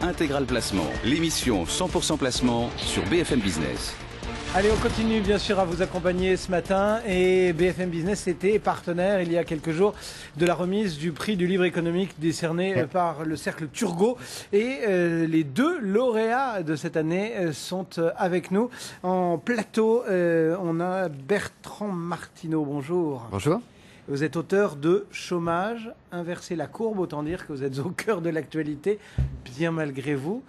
Intégral Placement, l'émission 100% placement sur BFM Business. Allez, on continue bien sûr à vous accompagner ce matin et BFM Business était partenaire il y a quelques jours de la remise du prix du livre économique décerné par le Cercle Turgot et les deux lauréats de cette année sont avec nous en plateau. On a Bertrand Martineau, bonjour. Bonjour. Vous êtes auteur de Chômage, inverser la courbe, autant dire que vous êtes au cœur de l'actualité, bien malgré vous.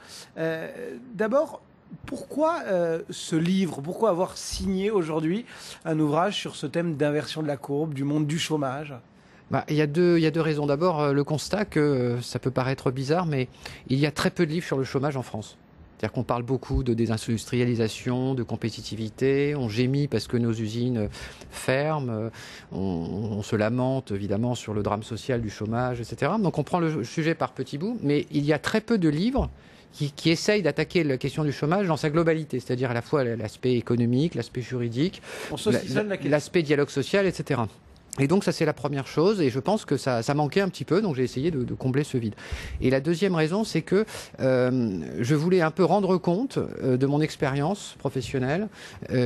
D'abord, pourquoi ce livre? Pourquoi avoir signé aujourd'hui un ouvrage sur ce thème d'inversion de la courbe, du monde du chômage? Il y a deux raisons. D'abord, le constat que ça peut paraître bizarre, mais il y a très peu de livres sur le chômage en France. C'est-à-dire qu'on parle beaucoup de désindustrialisation, de compétitivité, on gémit parce que nos usines ferment, on se lamente évidemment sur le drame social du chômage, etc. Donc on prend le sujet par petits bouts, mais il y a très peu de livres qui essaye d'attaquer la question du chômage dans sa globalité, c'est-à-dire à la fois l'aspect économique, l'aspect juridique, l'aspect dialogue social, etc. Et donc ça c'est la première chose et je pense que ça manquait un petit peu, donc j'ai essayé de combler ce vide. Et la deuxième raison c'est que je voulais un peu rendre compte de mon expérience professionnelle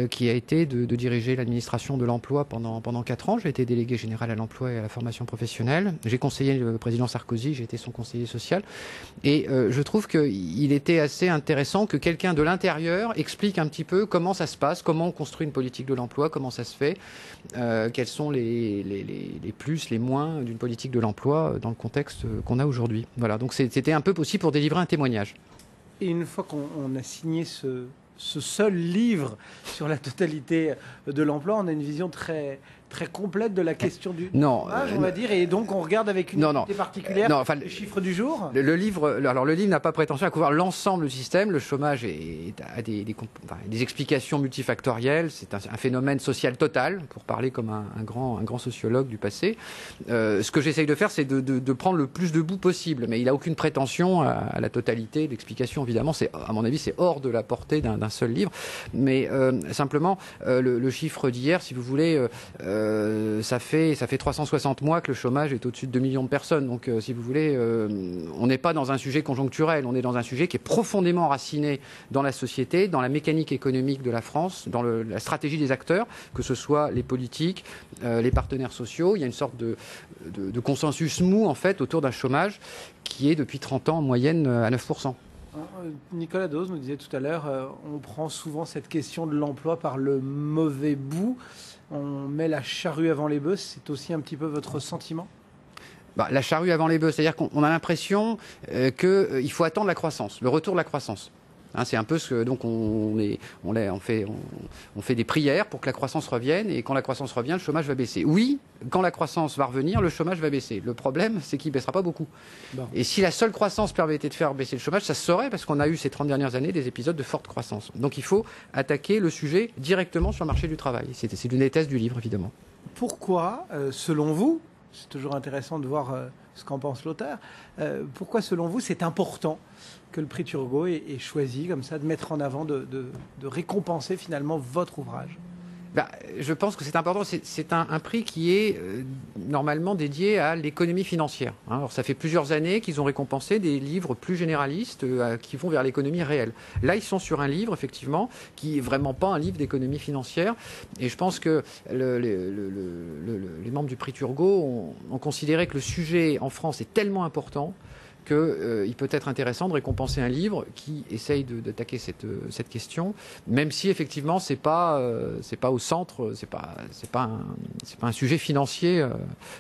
qui a été de diriger l'administration de l'emploi pendant 4 ans. J'ai été délégué général à l'emploi et à la formation professionnelle. J'ai conseillé le président Sarkozy, j'ai été son conseiller social. Et je trouve qu'il était assez intéressant que quelqu'un de l'intérieur explique un petit peu comment ça se passe, comment on construit une politique de l'emploi, comment ça se fait, quels sont les plus, les moins d'une politique de l'emploi dans le contexte qu'on a aujourd'hui. Voilà, donc c'était un peu aussi pour délivrer un témoignage. Et une fois qu'on a signé ce seul livre sur la totalité de l'emploi, on a une vision très complète de la question du chômage, on va dire, et donc on regarde avec une unité particulière les chiffres du jour. Le livre n'a pas prétention à couvrir l'ensemble du système. Le chômage a des explications multifactorielles. C'est un phénomène social total, pour parler comme un grand sociologue du passé. Ce que j'essaye de faire, c'est de prendre le plus de bouts possible, mais il n'a aucune prétention à la totalité d'explications. Évidemment, à mon avis, c'est hors de la portée d'un seul livre. Mais simplement, le chiffre d'hier, si vous voulez, ça fait 360 mois que le chômage est au-dessus de 2 millions de personnes. Donc, si vous voulez, on n'est pas dans un sujet conjoncturel, on est dans un sujet qui est profondément enraciné dans la société, dans la mécanique économique de la France, dans la stratégie des acteurs, que ce soit les politiques, les partenaires sociaux. Il y a une sorte de consensus mou, en fait, autour d'un chômage qui est depuis 30 ans en moyenne à 9%. Nicolas Dose nous disait tout à l'heure, on prend souvent cette question de l'emploi par le mauvais bout. On met la charrue avant les bœufs, c'est aussi un petit peu votre sentiment? La charrue avant les bœufs, c'est-à-dire qu'on a l'impression qu'il faut attendre la croissance, le retour de la croissance. C'est un peu ce que donc on fait des prières pour que la croissance revienne, et quand la croissance revient, le chômage va baisser. Oui, quand la croissance va revenir, le chômage va baisser. Le problème, c'est qu'il ne baissera pas beaucoup. Bon. Et si la seule croissance permettait de faire baisser le chômage, ça se saurait, parce qu'on a eu ces 30 dernières années des épisodes de forte croissance. Donc il faut attaquer le sujet directement sur le marché du travail. C'est l'une des thèses du livre, évidemment. Pourquoi, selon vous, c'est toujours intéressant de voir ce qu'en pense l'auteur, pourquoi, selon vous, c'est important que le prix Turgot ait choisi comme ça de mettre en avant, de récompenser finalement votre ouvrage? Je pense que c'est important. C'est un prix qui est normalement dédié à l'économie financière. Alors ça fait plusieurs années qu'ils ont récompensé des livres plus généralistes qui vont vers l'économie réelle. Là, ils sont sur un livre, effectivement, qui n'est vraiment pas un livre d'économie financière. Et je pense que les membres du prix Turgot ont considéré que le sujet en France est tellement important qu'il peut être intéressant de récompenser un livre qui essaye d'attaquer cette question, même si effectivement c'est pas au centre, c'est pas un sujet financier.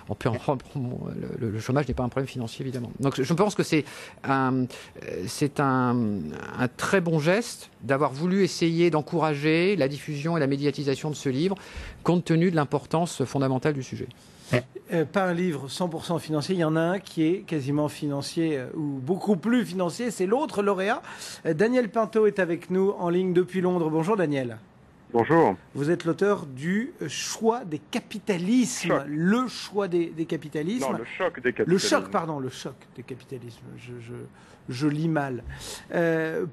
Le chômage n'est pas un problème financier, évidemment. Donc je pense que c'est un très bon geste d'avoir voulu essayer d'encourager la diffusion et la médiatisation de ce livre, compte tenu de l'importance fondamentale du sujet. Pas un livre 100% financier, il y en a un qui est quasiment financier ou beaucoup plus financier, c'est l'autre lauréat. Daniel Pinto est avec nous en ligne depuis Londres. Bonjour Daniel. Bonjour. Vous êtes l'auteur du choix des capitalismes. Choc. Le choix des capitalismes. Non, le choc des capitalismes. Le choc des capitalismes. Je lis mal.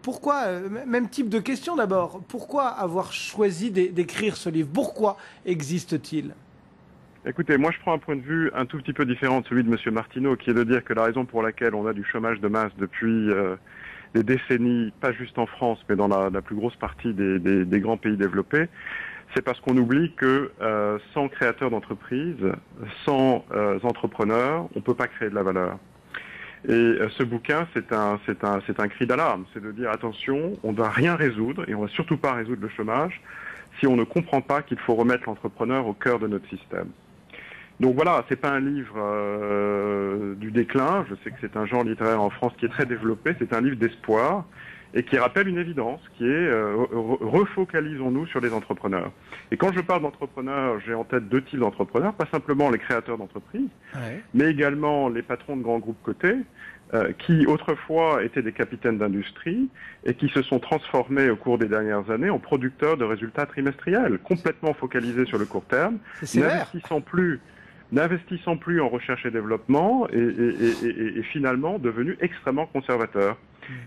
Pourquoi, même type de question d'abord, pourquoi avoir choisi d'écrire ce livre? Pourquoi existe-t-il? Écoutez, moi je prends un point de vue un tout petit peu différent de celui de M. Martineau, qui est de dire que la raison pour laquelle on a du chômage de masse depuis des décennies, pas juste en France, mais dans la plus grosse partie des grands pays développés, c'est parce qu'on oublie que sans créateurs d'entreprises, sans entrepreneurs, on ne peut pas créer de la valeur. Et ce bouquin, c'est un cri d'alarme, c'est de dire attention, on ne doit rien résoudre et on ne va surtout pas résoudre le chômage si on ne comprend pas qu'il faut remettre l'entrepreneur au cœur de notre système. Donc voilà, c'est pas un livre du déclin, je sais que c'est un genre littéraire en France qui est très développé, c'est un livre d'espoir et qui rappelle une évidence qui est refocalisons-nous sur les entrepreneurs. Et quand je parle d'entrepreneurs, j'ai en tête deux types d'entrepreneurs, pas simplement les créateurs d'entreprises, mais également les patrons de grands groupes cotés, qui autrefois étaient des capitaines d'industrie et qui se sont transformés au cours des dernières années en producteurs de résultats trimestriels, complètement focalisés sur le court terme, n'investissant plus en recherche et développement et finalement devenus extrêmement conservateurs.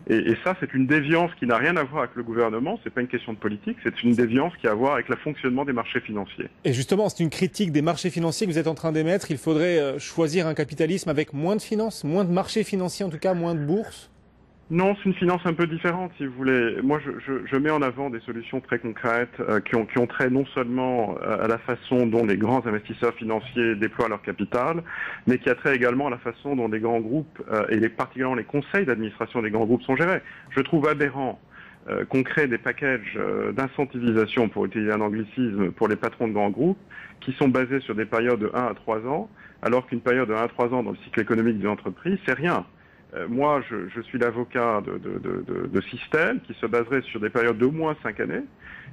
Et ça, c'est une déviance qui n'a rien à voir avec le gouvernement, c'est pas une question de politique, c'est une déviance qui a à voir avec le fonctionnement des marchés financiers. Et justement, c'est une critique des marchés financiers que vous êtes en train d'émettre. Il faudrait choisir un capitalisme avec moins de finances, moins de marchés financiers, en tout cas moins de bourses. Non, c'est une finance un peu différente, si vous voulez. Moi, je mets en avant des solutions très concrètes qui ont trait non seulement à la façon dont les grands investisseurs financiers déploient leur capital, mais qui a trait également à la façon dont les grands groupes et particulièrement les conseils d'administration des grands groupes sont gérés. Je trouve aberrant qu'on crée des packages d'incentivisation, pour utiliser un anglicisme, pour les patrons de grands groupes, qui sont basés sur des périodes de 1 à 3 ans, alors qu'une période de 1 à 3 ans dans le cycle économique d'une entreprise, c'est rien. Moi, je suis l'avocat de systèmes qui se baseraient sur des périodes d'au moins 5 années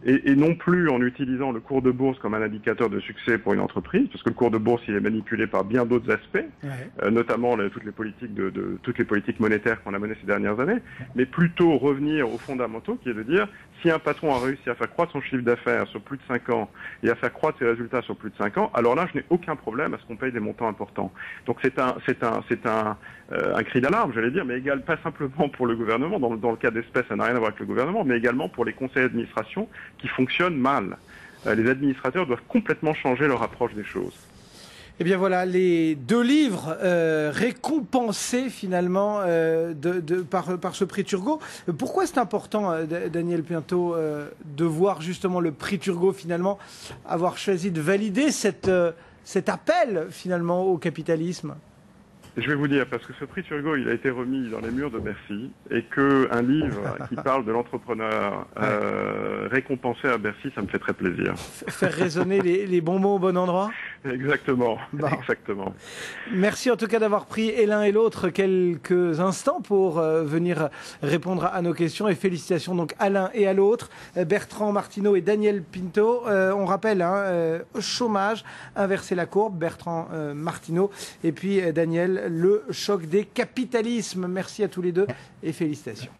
et non plus en utilisant le cours de bourse comme un indicateur de succès pour une entreprise, parce que le cours de bourse, il est manipulé par bien d'autres aspects, notamment toutes les politiques monétaires qu'on a menées ces dernières années, mais plutôt revenir aux fondamentaux, qui est de dire si un patron a réussi à faire croître son chiffre d'affaires sur plus de 5 ans et à faire croître ses résultats sur plus de 5 ans, alors là, je n'ai aucun problème à ce qu'on paye des montants importants. Donc c'est un cri d'alarme, j'allais dire, mais pas simplement pour le gouvernement, dans le cas d'espèce, ça n'a rien à voir avec le gouvernement, mais également pour les conseils d'administration qui fonctionnent mal. Les administrateurs doivent complètement changer leur approche des choses. Eh bien voilà, les deux livres récompensés finalement par ce prix Turgot. Pourquoi c'est important, Daniel Pinto, de voir justement le prix Turgot finalement avoir choisi de valider cet appel finalement au capitalisme ? Je vais vous dire, parce que ce prix Turgot, il a été remis dans les murs de Bercy, et qu'un livre qui parle de l'entrepreneur récompensé à Bercy, ça me fait très plaisir. Faire résonner les bons mots au bon endroit ? Exactement, bon. Exactement. Merci en tout cas d'avoir pris et l'un et l'autre quelques instants pour venir répondre à nos questions, et félicitations donc à l'un et à l'autre, Bertrand Martineau et Daniel Pinto. On rappelle, chômage, inverser la courbe, Bertrand Martineau, et puis Daniel, le choc des capitalismes. Merci à tous les deux et félicitations.